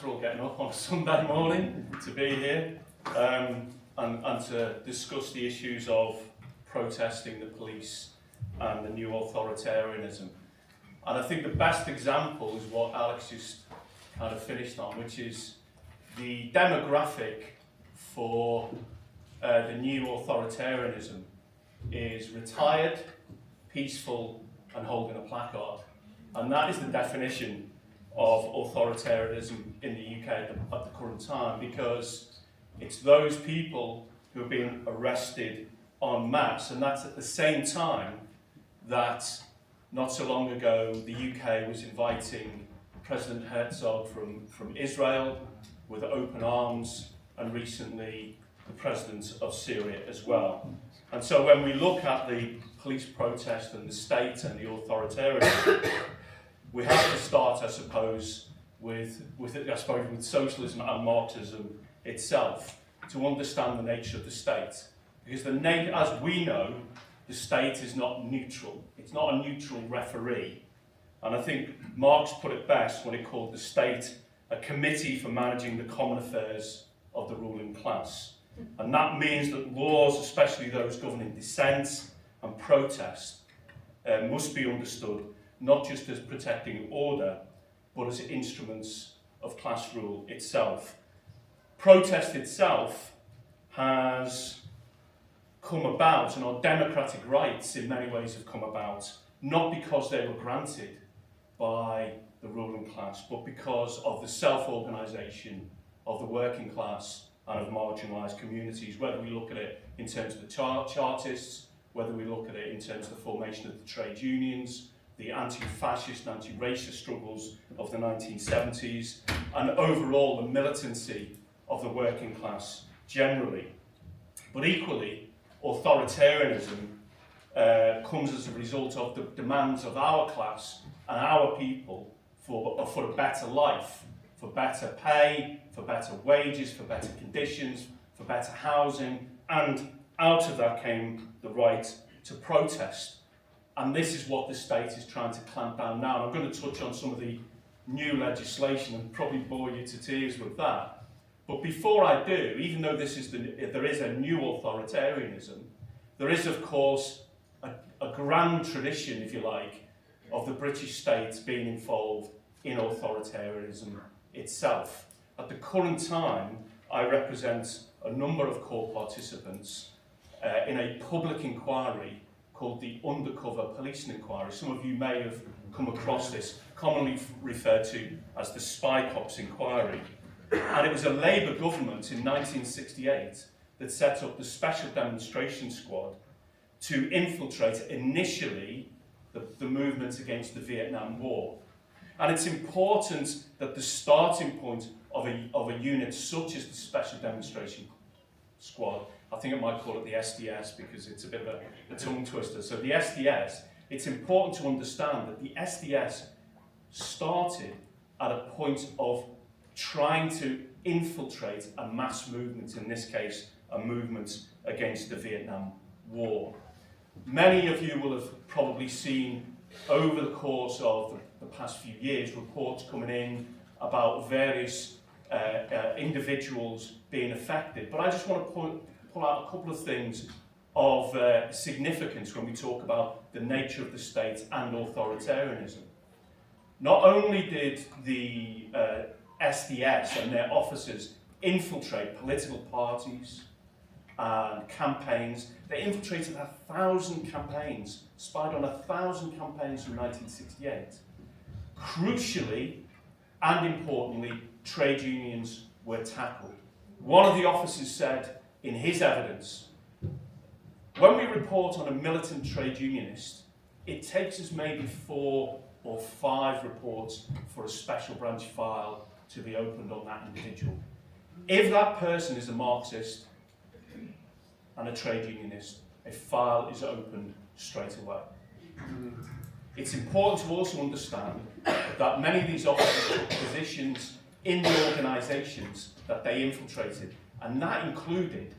for all getting up on a Sunday morning to be here and to discuss the issues of protesting the police and the new authoritarianism. And I think the best example is what Alex just kind of finished on, which is the demographic for the new authoritarianism is retired, peaceful, and holding a placard. And that is the definition of authoritarianism in the UK at the current time, because it's those people who have been arrested en masse, and that's at the same time that not so long ago the UK was inviting President Herzog from Israel with open arms, and recently the President of Syria as well. And so when we look at the police protest and the state and the authoritarianism, we have to start, I suppose, with socialism and Marxism itself to understand the nature of the state. Because as we know, the state is not neutral. It's not a neutral referee. And I think Marx put it best when he called the state a committee for managing the common affairs of the ruling class. And that means that laws, especially those governing dissent and protest, must be understood not just as protecting order, but as instruments of class rule itself. Protest itself has come about, and our democratic rights in many ways have come about, not because they were granted by the ruling class, but because of the self-organisation of the working class and of marginalised communities, whether we look at it in terms of the Chartists, whether we look at it in terms of the formation of the trade unions, the anti-fascist and anti-racist struggles of the 1970s, and overall the militancy of the working class generally. But equally, authoritarianism comes as a result of the demands of our class and our people for a better life, for better pay, for better wages, for better conditions, for better housing, and out of that came the right to protest. And this is what the state is trying to clamp down now. And I'm going to touch on some of the new legislation and probably bore you to tears with that. But before I do, even though there is a new authoritarianism, there is, of course, a grand tradition, if you like, of the British state being involved in authoritarianism itself. At the current time, I represent a number of core participants in a public inquiry called the Undercover Policing Inquiry. Some of you may have come across this, commonly referred to as the Spycops Inquiry. And it was a Labour government in 1968 that set up the Special Demonstration Squad to infiltrate initially the movement against the Vietnam War. And it's important that the starting point of a unit such as the Special Demonstration Squad, I think I might call it the SDS because it's a bit of a tongue twister. So the SDS, it's important to understand that the SDS started at a point of trying to infiltrate a mass movement, in this case, a movement against the Vietnam War. Many of you will have probably seen over the course of the past few years reports coming in about various individuals being affected. But I just want to pull out a couple of things of significance when we talk about the nature of the state and authoritarianism. Not only did the SDS and their officers infiltrate political parties and campaigns, they infiltrated 1,000 campaigns, spied on 1,000 campaigns from 1968. Crucially and importantly, trade unions were tackled. One of the officers said in his evidence, when we report on a militant trade unionist, it takes us maybe 4 or 5 reports for a special branch file to be opened on that individual. If that person is a Marxist and a trade unionist, a file is opened straight away. It's important to also understand that many of these officers took positions in the organisations that they infiltrated, and that included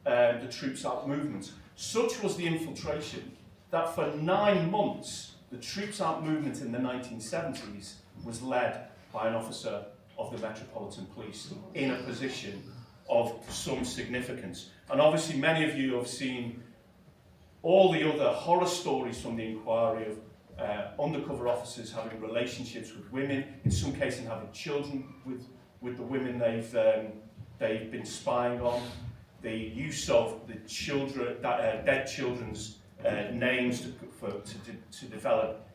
the Troops Out movement. Such was the infiltration that for 9 months, the Troops Out movement in the 1970s was led by an officer of the Metropolitan Police in a position of some significance. And obviously many of you have seen all the other horror stories from the inquiry of undercover officers having relationships with women, in some cases having children with the women they've been spying on, the use of the children, dead children's names to develop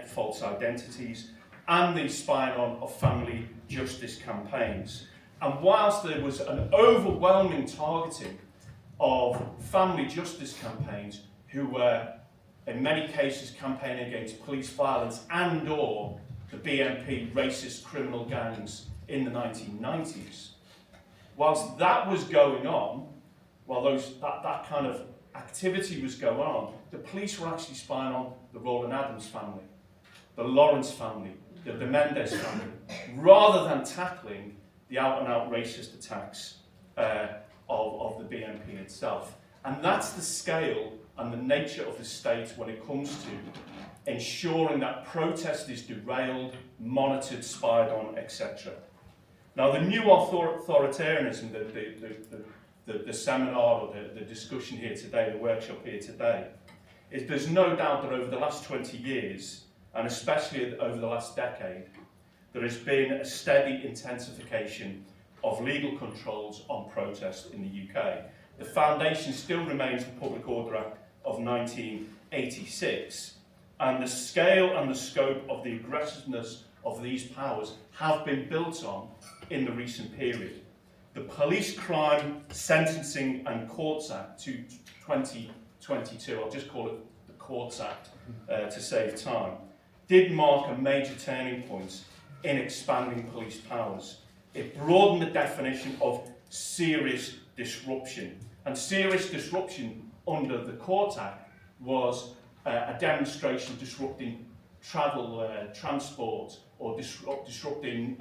false identities, and the spying on of family justice campaigns. And whilst there was an overwhelming targeting of family justice campaigns who were in many cases campaigning against police violence and or the BNP racist criminal gangs in the 1990s, whilst that was going on, while that kind of activity was going on, the police were actually spying on the Roland Adams family, the Lawrence family, the Mendes family, rather than tackling the out-and-out racist attacks of the BNP itself. And that's the scale and the nature of the state when it comes to ensuring that protest is derailed, monitored, spied on, etc. Now, the new authoritarianism, the seminar or the discussion here today, the workshop here today, is there's no doubt that over the last 20 years, and especially over the last decade, there has been a steady intensification of legal controls on protest in the UK. The foundation still remains the Public Order Act of 1986, and the scale and the scope of the aggressiveness of these powers have been built on in the recent period. The Police Crime Sentencing and Courts Act to 2022, I'll just call it the Courts Act to save time, did mark a major turning point in expanding police powers. It broadened the definition of serious disruption. And serious disruption under the Court Act was a demonstration disrupting travel, transport, or disrupting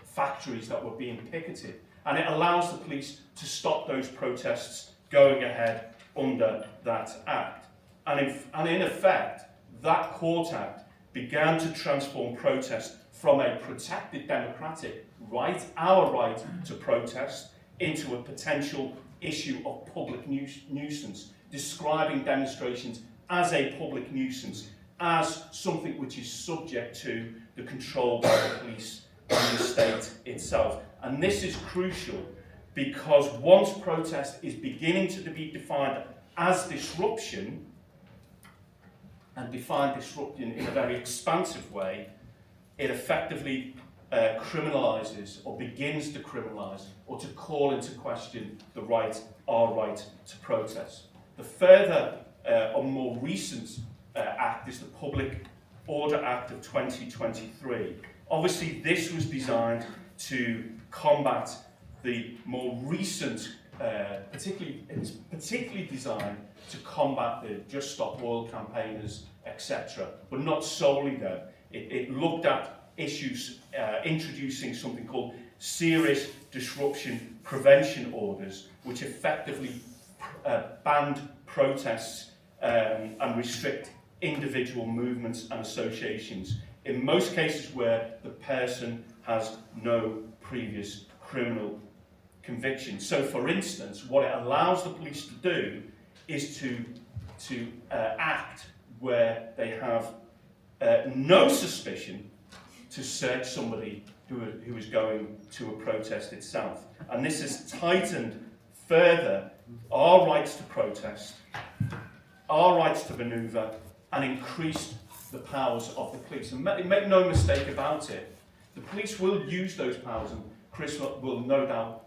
factories that were being picketed. And it allows the police to stop those protests going ahead under that act. And in effect, that Court Act began to transform protest from a protected democratic right, our right to protest, into a potential issue of public nuisance, describing demonstrations as a public nuisance, as something which is subject to the control by the police and the state itself. And this is crucial because once protest is beginning to be defined as disruption, and define disruption in a very expansive way, it effectively criminalises or begins to criminalise or to call into question our right to protest. The further or more recent act is the Public Order Act of 2023. Obviously, this was designed to combat the more recent, particularly designed to combat the Just Stop Oil campaigners, etc. But not solely though. It looked at issues introducing something called serious disruption prevention orders, which effectively banned protests and restrict individual movements and associations, in most cases where the person has no previous criminal conviction. So, for instance, what it allows the police to do is to act where they have no suspicion to search somebody who is going to a protest itself. And this has tightened further our rights to protest, our rights to manoeuvre, and increased the powers of the police. And make no mistake about it, the police will use those powers, and Chris will no doubt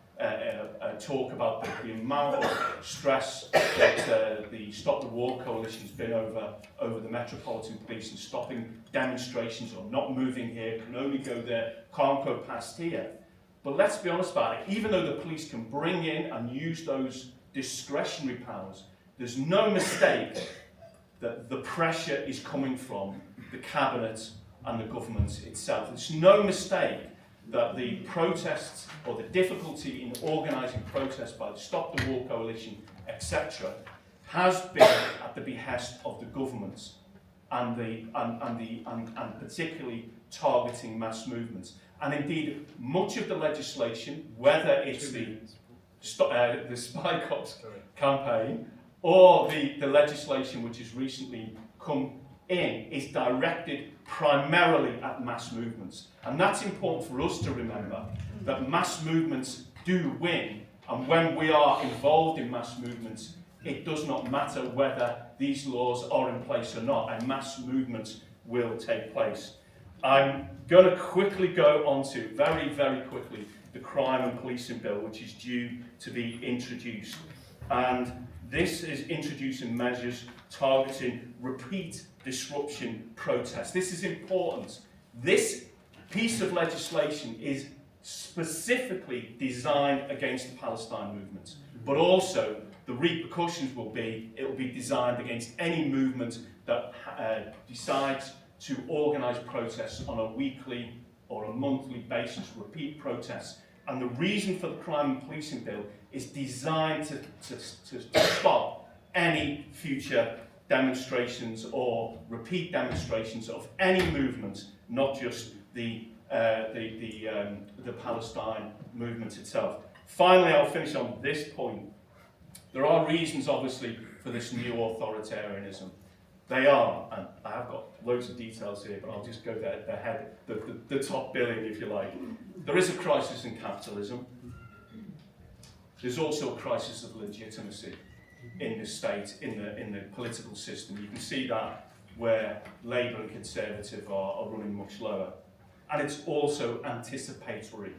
talk about the amount of stress that the Stop the War Coalition has been over the Metropolitan Police and stopping demonstrations or not moving here, can only go there, can't go past here. But let's be honest about it, even though the police can bring in and use those discretionary powers, there's no mistake that the pressure is coming from the Cabinet and the government itself. It's no mistake that the protests or the difficulty in organising protests by the Stop the War Coalition, etc., has been at the behest of the government. and particularly targeting mass movements. And indeed, much of the legislation, whether it's the Spycops campaign or the legislation which has recently come in, is directed primarily at mass movements. And that's important for us to remember, that mass movements do win, and when we are involved in mass movements, it does not matter whether these laws are in place or not, and mass movements will take place. I'm going to quickly go on to, very, very quickly, the Crime and Policing Bill, which is due to be introduced. And this is introducing measures targeting repeat disruption protests. This is important. This piece of legislation is specifically designed against the Palestine movement, but also the repercussions will be, it will be designed against any movement that decides to organise protests on a weekly or a monthly basis, repeat protests. And the reason for the Crime and Policing Bill is designed to stop any future demonstrations or repeat demonstrations of any movement, not just the Palestine movement itself. Finally, I'll finish on this point. There are reasons, obviously, for this new authoritarianism. They are, and I have got loads of details here, but I'll just go the top billing, if you like. There is a crisis in capitalism. There's also a crisis of legitimacy in the state, in the political system. You can see that where Labour and Conservative are running much lower. And it's also anticipatory.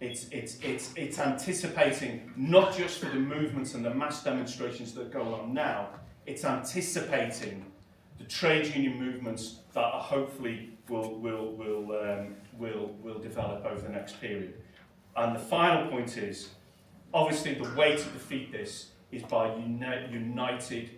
It's anticipating not just for the movements and the mass demonstrations that go on now, it's anticipating the trade union movements that are hopefully will develop over the next period. And the final point is, obviously the way to defeat this is by united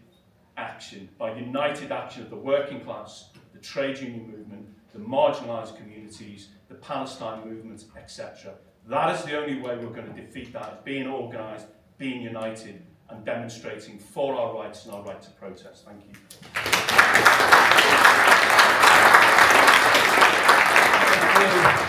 action. By united action of the working class, the trade union movement, the marginalised communities, the Palestine movement, etc. That is the only way we're going to defeat that, being organised, being united, and demonstrating for our rights and our right to protest. Thank you.